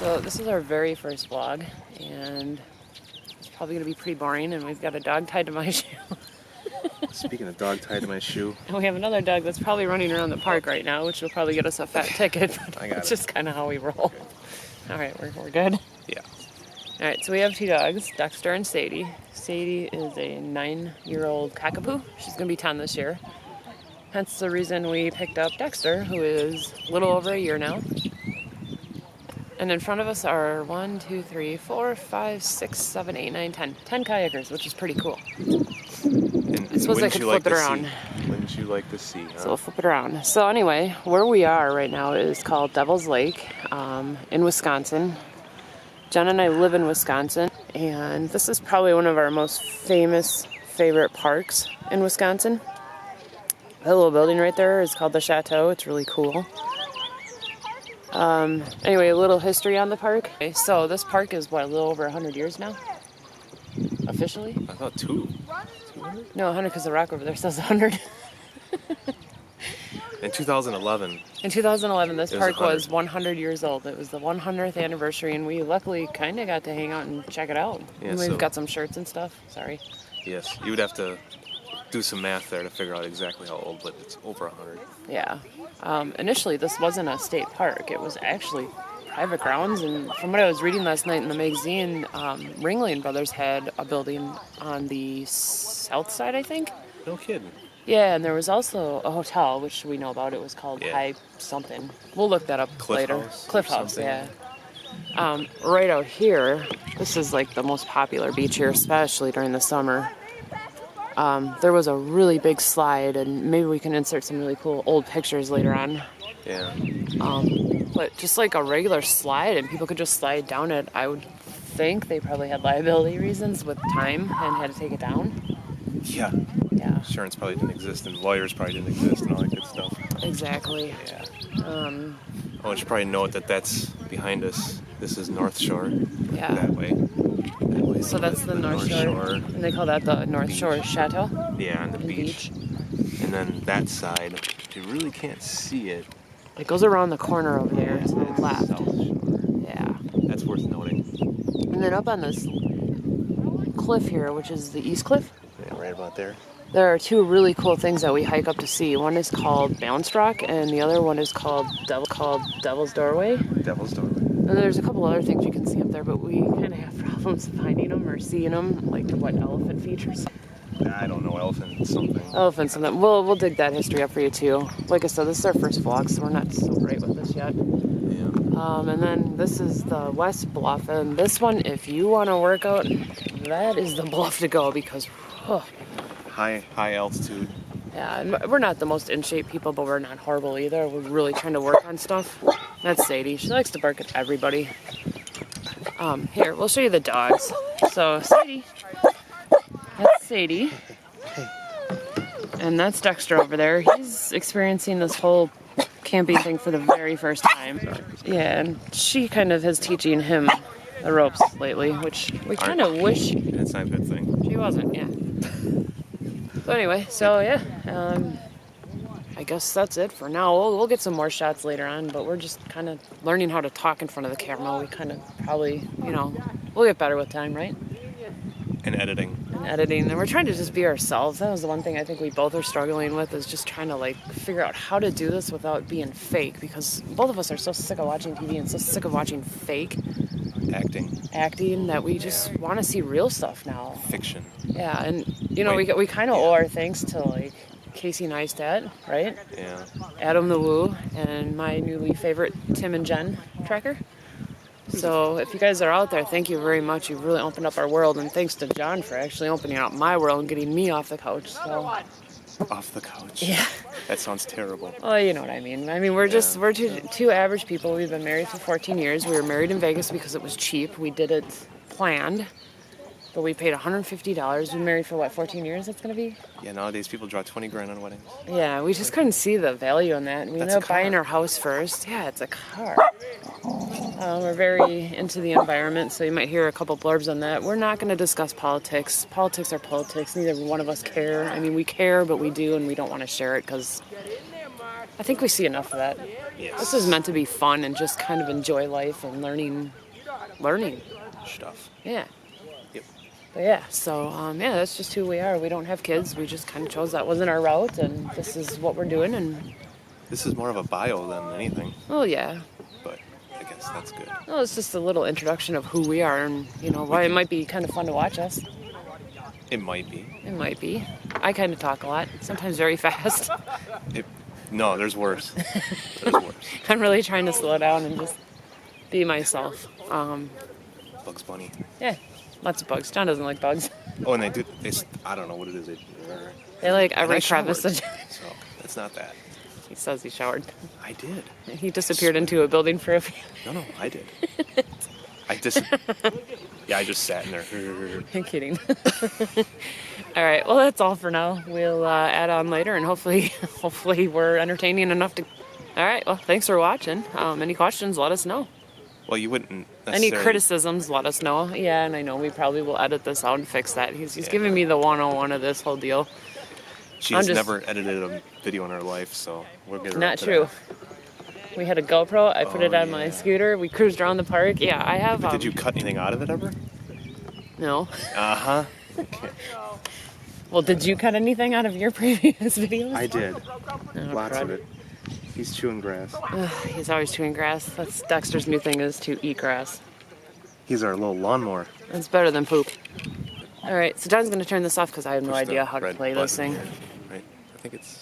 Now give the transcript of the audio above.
So this is our very first vlog, and it's probably going to be pretty boring, and we've got a dog tied to my shoe. Speaking of dog tied to my shoe. And we have another dog that's probably running around the park right now, which will probably get us a fat ticket, but I got it's it. just kind of how we roll. Alright, we're good? Yeah. Alright, so we have two dogs, Dexter and Sadie. Sadie is a 9-year-old cockapoo. She's going to be 10 this year. Hence the reason we picked up Dexter, who is a little over a year now. And in front of us are 1, 2, 3, 4, 5, 6, 7, 8, 9, 10. 10 kayakers, which is pretty cool. I suppose I could flip it around. Wouldn't you like to see, huh? So we'll flip it around. So anyway, where we are right now is called Devil's Lake in Wisconsin. Jen and I live in Wisconsin, and this is probably one of our most favorite parks in Wisconsin. That little building right there is called the Chateau. It's really cool. Anyway, a little history on the park. Okay, so this park is, what, a little over 100 years now? Officially? I thought 200? No, 100 because the rock over there says 100. In 2011. In 2011, this park 100. was 100 years old. It was the 100th anniversary, and we luckily kind of got to hang out and check it out. Yeah, And we've so- got some shirts and stuff. Sorry. Yes, you would have to do some math there to figure out exactly how old, but it's over 100. Yeah. Initially, this wasn't a state park. It was actually private grounds, and from what I was reading last night in the magazine, Ringling Brothers had a building on the south side, I think. No kidding. Yeah, and there was also a hotel, which we know about. It was called Yeah. High something. We'll look that up Cliff later. House or Cliff House, something. yeah. Right out here, this is like the most popular beach here, especially during the summer. There was a really big slide, and maybe we can insert some really cool old pictures later on. Yeah. But just like a regular slide, and people could just slide down it. I would think they probably had liability reasons with time and had to take it down. Yeah. Yeah, Insurance probably didn't exist, and lawyers probably didn't exist, and all that good stuff. exactly. Yeah. Um, I want you to probably note that that's behind us. This is North Shore. Yeah. That way. That way. So that's the North Shore, and they call that the North Shore Chateau Yeah, and the and beach. And then that side, you really can't see it. It goes around the corner over there to the left. South Shore. Yeah. That's worth noting. And then up on this cliff here, which is the East Cliff, Yeah, right about there. there are two really cool things that we hike up to see. One is called Balanced Rock, and the other one is called Devil's Doorway. Devil's Door. And there's a couple other things you can see up there, but we kind of have problems finding them or seeing them, like what elephant features. I don't know, elephant something. Elephants and that. We'll dig that history up for you too. Like I said, this is our first vlog, so we're not so great with this yet. Yeah. And then this is the West Bluff, and this one, if you want to work out, that is the bluff to go because, High altitude. yeah, and we're not the most in shape people, but we're not horrible either. We're really trying to work on stuff. That's Sadie. She likes to bark at everybody. Here, we'll show you the dogs. So, Sadie. That's Sadie. And that's Dexter over there. He's experiencing this whole camping thing for the very first time. Yeah, and she kind of is teaching him the ropes lately, which we kind of wish That's not a good thing. she wasn't, yeah. So anyway, so yeah, I guess that's it for now. We'll get some more shots later on, but we're just kind of learning how to talk in front of the camera. We kind of probably, we'll get better with time, right? And editing. And editing, and we're trying to just be ourselves. That was the one thing I think we both are struggling with, is just trying to like figure out how to do this without being fake, because both of us are so sick of watching TV and so sick of watching fake acting that we just want to see real stuff now. Fiction. Yeah, and we kind of owe our thanks to like Casey Neistat, right? Yeah. Adam the Woo, and my newly favorite Tim and Jen tracker. So if you guys are out there, thank you very much. You've really opened up our world, and thanks to John for actually opening up my world and getting me off the couch. So Off the couch. yeah, That sounds terrible. well, you know what I mean. We're two average people. We've been married for 14 years. We were married in Vegas because it was cheap. We did it planned, but we paid $150. We've been married for what, 14 years? That's gonna be. Yeah, nowadays people draw 20 grand on weddings. Yeah, we just couldn't see the value in that. We That's ended a up buying car. our house first. Yeah, it's a car. We're very into the environment, so you might hear a couple blurbs on that. We're not going to discuss politics. Politics are politics. Neither one of us care. We care, but we do, and we don't want to share it because I think we see enough of that. Yes. This is meant to be fun and just kind of enjoy life and learning stuff. Yeah. Yep. But yeah, so yeah, that's just who we are. We don't have kids. We just kind of chose that wasn't our route, and this is what we're doing. And this is more of a bio than anything. Well, yeah. But I guess that's good. Well, it's just a little introduction of who we are, and why it might be kind of fun to watch us. It might be. It might be. I kind of talk a lot, sometimes very fast. No, there's worse. There's worse. I'm really trying to slow down and just be myself. Bugs Bunny. Yeah, lots of bugs. John doesn't like bugs. Oh, and I don't know what it is. They like every I crevice. showered, so it's not that. He says he showered. I did. He disappeared into a building for a few. No, I did. Yeah, I just sat in there. I'm kidding. All right, well, that's all for now. We'll add on later, and hopefully we're entertaining enough to... All right, well, thanks for watching. Any questions, let us know. Well, you wouldn't Any criticisms, let us know. Yeah, and I know we probably will edit this out and fix that. He's giving me the 101 of this whole deal. She's never edited a video in her life, so we'll get her Not true. We had a GoPro. I put it on my scooter. We cruised around the park. Yeah, I have... Did you cut anything out of it ever? No. Uh-huh. Okay. Well, did you cut anything out of your previous videos? I did. Oh, Lots crud. of it. He's chewing grass. He's always chewing grass. That's Dexter's new thing, is to eat grass. He's our little lawnmower. It's better than poop. All right, so John's going to turn this off because I have no idea how to play this thing. Right. I think it's...